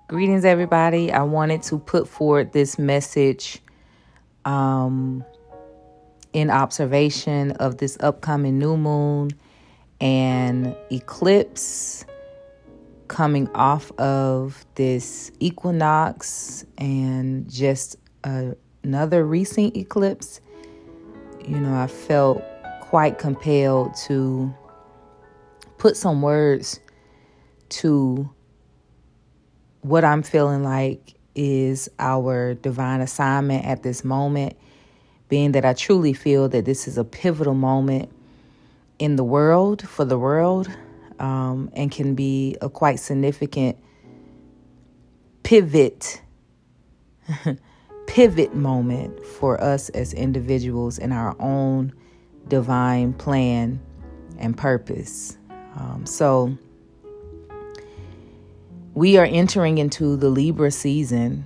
Greetings, everybody. I wanted to put forward this message in observation of this upcoming new moon and eclipse coming off of this equinox and just another recent eclipse. I felt quite compelled to put some words to what I'm feeling like is our divine assignment at this moment, being that I truly feel that this is a pivotal moment in the world, for the world, and can be a quite significant pivot moment for us as individuals in our own divine plan and purpose. So we are entering into the Libra season,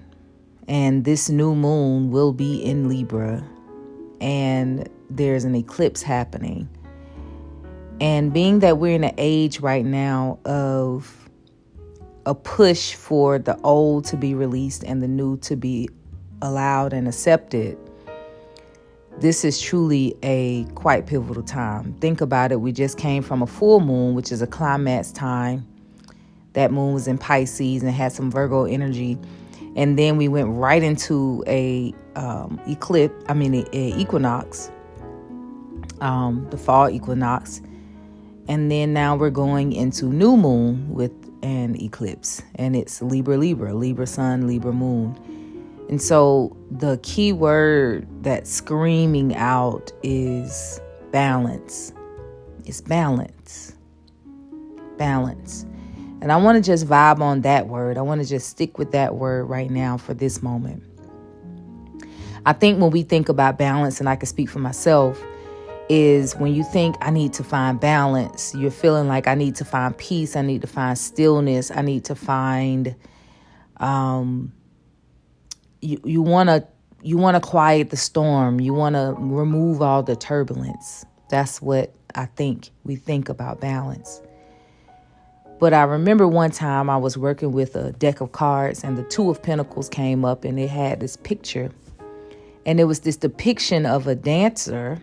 and this new moon will be in Libra, and there's an eclipse happening. And being that we're in an age right now of a push for the old to be released and the new to be allowed and accepted, this is truly a quite pivotal time. Think about it. We just came from a full moon, which is a climax time. That moon was in Pisces and had some Virgo energy. And then we went right into a equinox, the fall equinox. And then now we're going into new moon with an eclipse. And it's Libra sun, Libra moon. And so the key word that's screaming out is balance. It's balance. Balance. And I want to just vibe on that word. I want to just stick with that word right now for this moment. I think when we think about balance, and I can speak for myself, is when you think I need to find balance, you're feeling like I need to find peace. I need to find stillness. I need to find, you want to quiet the storm. You want to remove all the turbulence. That's what I think we think about balance. But I remember one time I was working with a deck of cards and the Two of Pentacles came up and it had this picture. And it was this depiction of a dancer,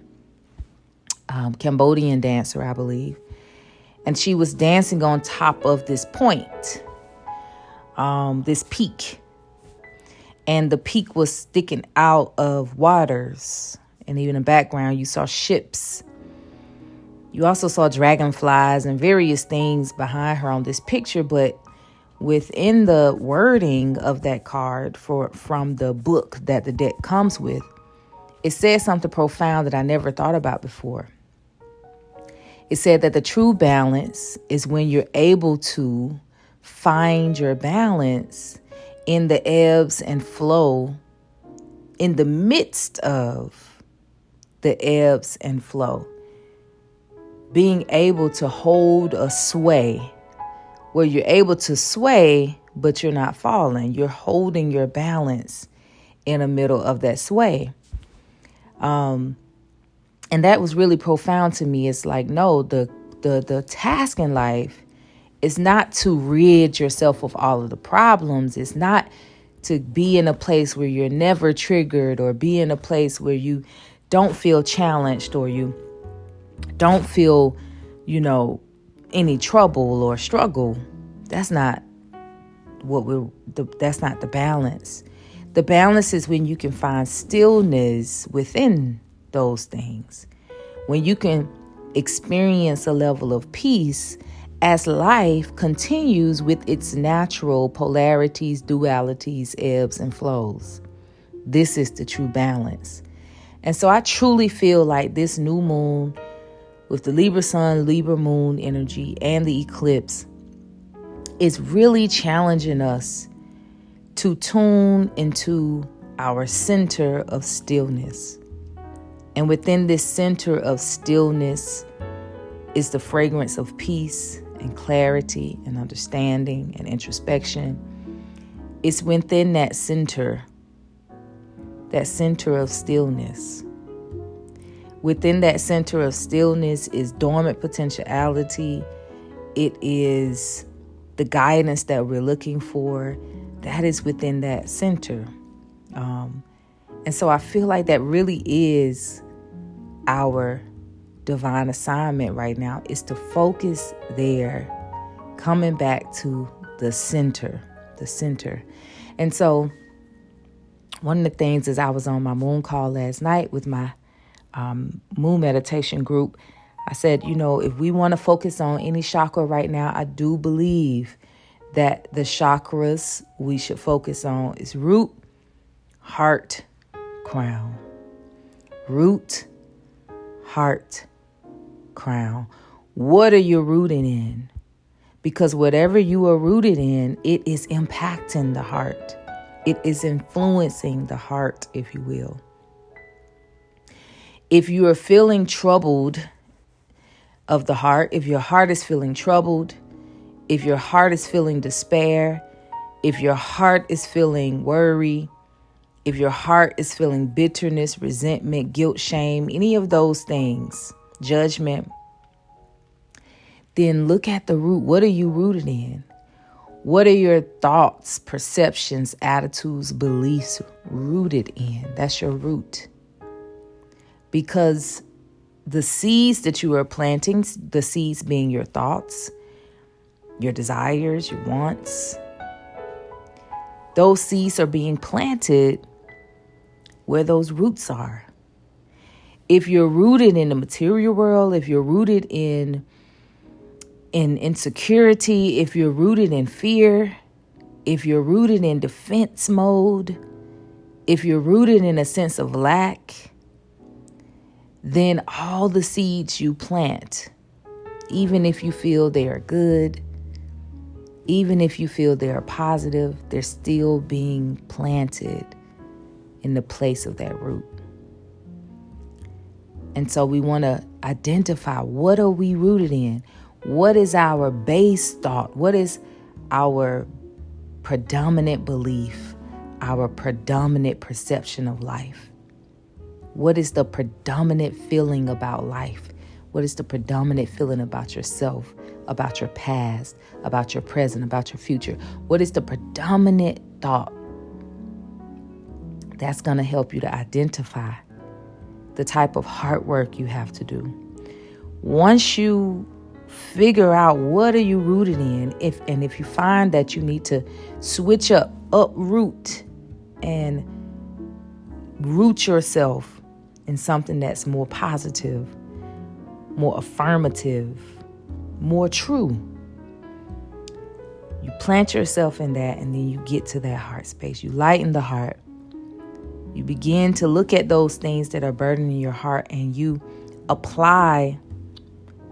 Cambodian dancer, I believe. And she was dancing on top of this point, this peak. And the peak was sticking out of waters. And even in the background, you saw ships. You also saw dragonflies and various things behind her on this picture, but within the wording of that card from the book that the deck comes with, it said something profound that I never thought about before. It said that the true balance is when you're able to find your balance in the ebbs and flow, in the midst of the ebbs and flow. Being able to hold a sway where you're able to sway, but you're not falling. You're holding your balance in the middle of that sway. And that was really profound to me. It's like, no, the task in life is not to rid yourself of all of the problems. It's not to be in a place where you're never triggered or be in a place where you don't feel challenged or you don't feel, any trouble or struggle. That's not that's not the balance. The balance is when you can find stillness within those things. When you can experience a level of peace as life continues with its natural polarities, dualities, ebbs and flows. This is the true balance. And so I truly feel like this new moon with the Libra sun, Libra moon energy, and the eclipse is really challenging us to tune into our center of stillness. And within this center of stillness is the fragrance of peace and clarity and understanding and introspection. It's within that center of stillness. Within that center of stillness is dormant potentiality. It is the guidance that we're looking for, that is within that center. And so I feel like that really is our divine assignment right now, is to focus there, coming back to the center. And so one of the things is, I was on my moon call last night with my moon meditation group. I said, if we want to focus on any chakra right now, I do believe that the chakras we should focus on is root, heart, crown. Root, heart, crown. What are you rooting in? Because whatever you are rooted in, it is impacting the heart. It is influencing the heart, if you will. If you are feeling troubled of the heart, if your heart is feeling troubled, if your heart is feeling despair, if your heart is feeling worry, if your heart is feeling bitterness, resentment, guilt, shame, any of those things, judgment, then look at the root. What are you rooted in? What are your thoughts, perceptions, attitudes, beliefs rooted in? That's your root. Because the seeds that you are planting, the seeds being your thoughts, your desires, your wants, those seeds are being planted where those roots are. If you're rooted in the material world, if you're rooted in insecurity, if you're rooted in fear, if you're rooted in defense mode, if you're rooted in a sense of lack, then all the seeds you plant, even if you feel they are good, even if you feel they are positive, they're still being planted in the place of that root. And so we want to identify, what are we rooted in? What is our base thought? What is our predominant belief, our predominant perception of life? What is the predominant feeling about life? What is the predominant feeling about yourself, about your past, about your present, about your future? What is the predominant thought? That's going to help you to identify the type of hard work you have to do. Once you figure out what are you rooted in, if you find that you need to switch uproot and root yourself in something that's more positive, more affirmative, more true, you plant yourself in that, and then you get to that heart space. You lighten the heart. You begin to look at those things that are burdening your heart, and you apply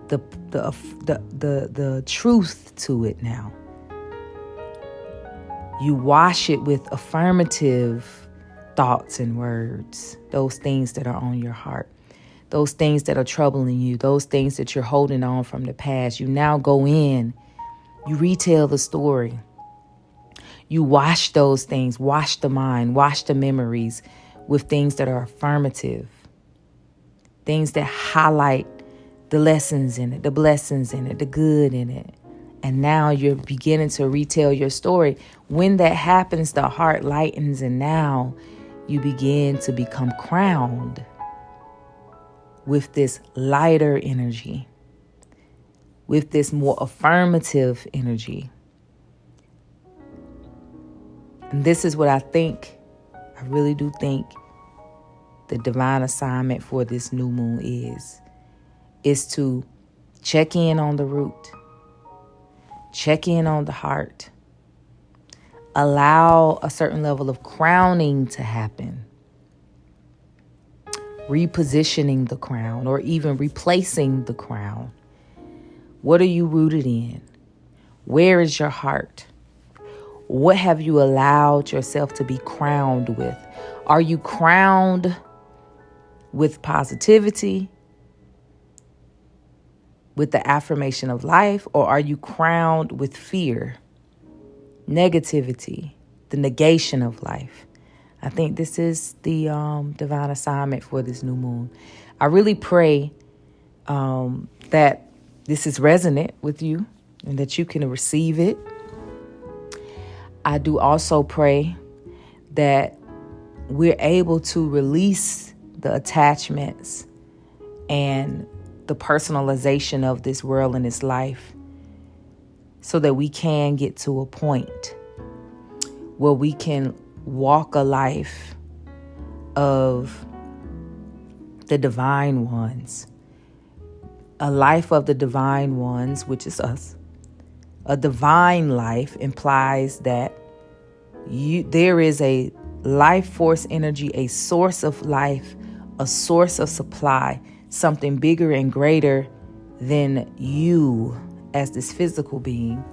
the truth to it now. You wash it with affirmative thoughts and words, those things that are on your heart, those things that are troubling you, those things that you're holding on from the past. You now go in, you retell the story. You wash those things, wash the mind, wash the memories with things that are affirmative, things that highlight the lessons in it, the blessings in it, the good in it. And now you're beginning to retell your story. When that happens, the heart lightens, and now you begin to become crowned with this lighter energy, with this more affirmative energy. And this is what I really do think the divine assignment for this new moon is to check in on the root, check in on the heart, allow a certain level of crowning to happen, repositioning the crown or even replacing the crown. What are you rooted in? Where is your heart? What have you allowed yourself to be crowned with? Are you crowned with positivity, with the affirmation of life, or are you crowned with fear, negativity, the negation of life? I think this is the divine assignment for this new moon. I really pray that this is resonant with you and that you can receive it. I do also pray that we're able to release the attachments and the personalization of this world and this life so that we can get to a point where we can walk a life of the divine ones, a life of the divine ones, which is us. A divine life implies that there is a life force energy, a source of life, a source of supply, something bigger and greater than you as this physical being,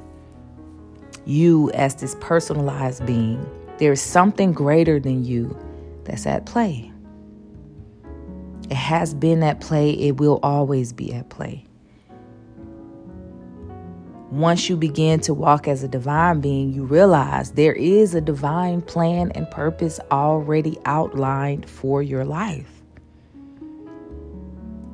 you as this personalized being. There is something greater than you that's at play. It has been at play. It will always be at play. Once you begin to walk as a divine being, you realize there is a divine plan and purpose already outlined for your life.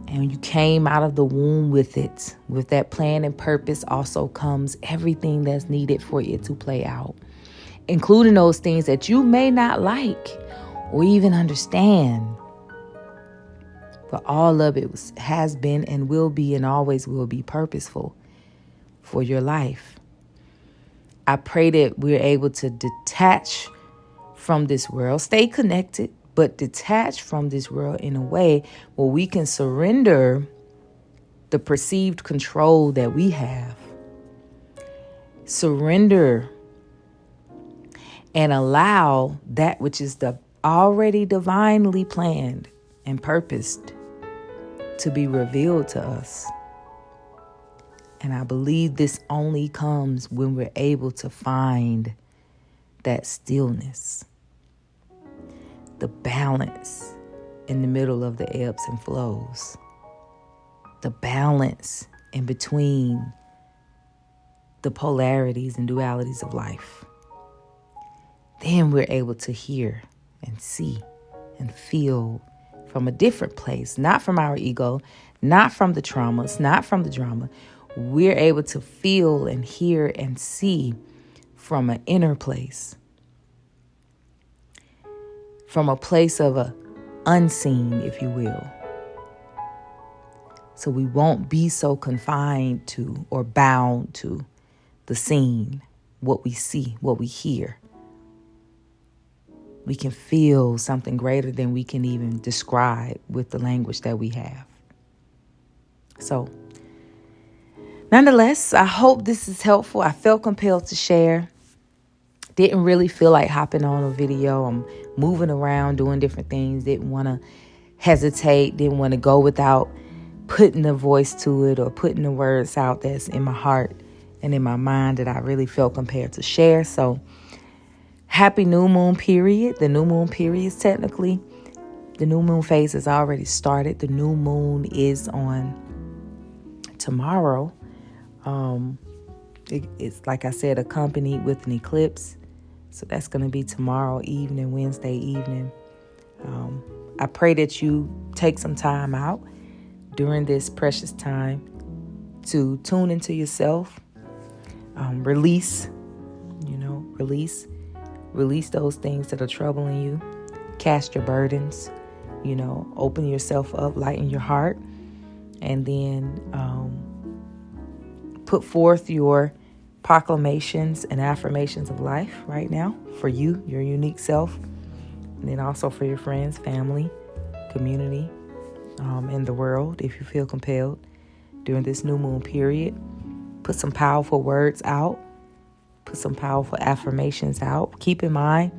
And you came out of the womb with it. With that plan and purpose also comes everything that's needed for it to play out, including those things that you may not like or even understand. But all of it has been and will be and always will be purposeful for your life. I pray that we're able to detach from this world, stay connected, but detach from this world in a way where we can surrender the perceived control that we have. Surrender and allow that which is already divinely planned and purposed to be revealed to us. And I believe this only comes when we're able to find that stillness, the balance in the middle of the ebbs and flows, the balance in between the polarities and dualities of life. Then we're able to hear and see and feel from a different place, not from our ego, not from the traumas, not from the drama. We're able to feel and hear and see from an inner place, from a place of a unseen, if you will. So we won't be so confined to or bound to the seen, what we see, what we hear. We can feel something greater than we can even describe with the language that we have. So, nonetheless, I hope this is helpful. I felt compelled to share. Didn't really feel like hopping on a video. I'm moving around, doing different things. Didn't want to hesitate. Didn't want to go without putting a voice to it or putting the words out that's in my heart and in my mind that I really felt compelled to share. So, happy new moon period. The new moon period is technically, the new moon phase has already started. The new moon is on tomorrow. It's like I said, accompanied with an eclipse. So that's going to be tomorrow evening, Wednesday evening. I pray that you take some time out during this precious time to tune into yourself, release those things that are troubling you, cast your burdens, open yourself up, lighten your heart, and then put forth your proclamations and affirmations of life right now for you, your unique self, and then also for your friends, family, community, in the world, if you feel compelled during this new moon period. Put some powerful words out. Put some powerful affirmations out. Keep in mind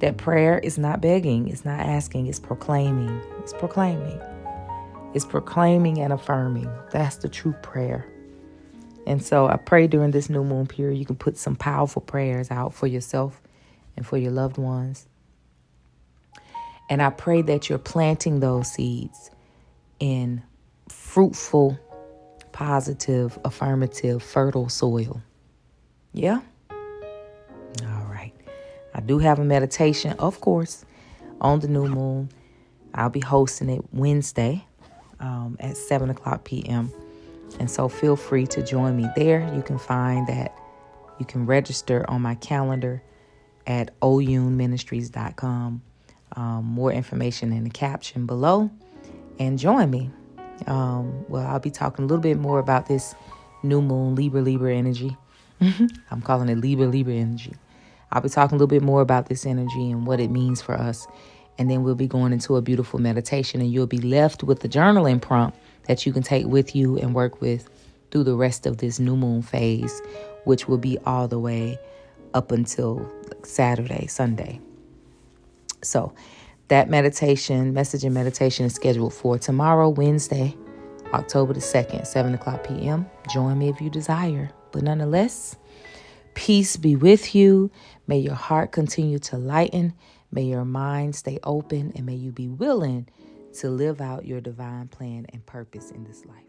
that prayer is not begging. It's not asking. It's proclaiming. It's proclaiming. It's proclaiming and affirming. That's the true prayer. And so I pray during this new moon period, you can put some powerful prayers out for yourself and for your loved ones. And I pray that you're planting those seeds in fruitful, positive, affirmative, fertile soil. Yeah? All right. I do have a meditation, of course, on the new moon. I'll be hosting it Wednesday at 7 o'clock p.m. And so feel free to join me there. You can find that you can register on my calendar at oyunministries.com. More information in the caption below, and join me. I'll be talking a little bit more about this new moon, Libra energy. I'm calling it Libra energy. I'll be talking a little bit more about this energy and what it means for us. And then we'll be going into a beautiful meditation, and you'll be left with the journaling prompt that you can take with you and work with through the rest of this new moon phase, which will be all the way up until Saturday, Sunday. So that message and meditation is scheduled for tomorrow, Wednesday, October the 2nd, 7 o'clock p.m. Join me if you desire. But nonetheless, peace be with you. May your heart continue to lighten. May your mind stay open, and may you be willing to live out your divine plan and purpose in this life.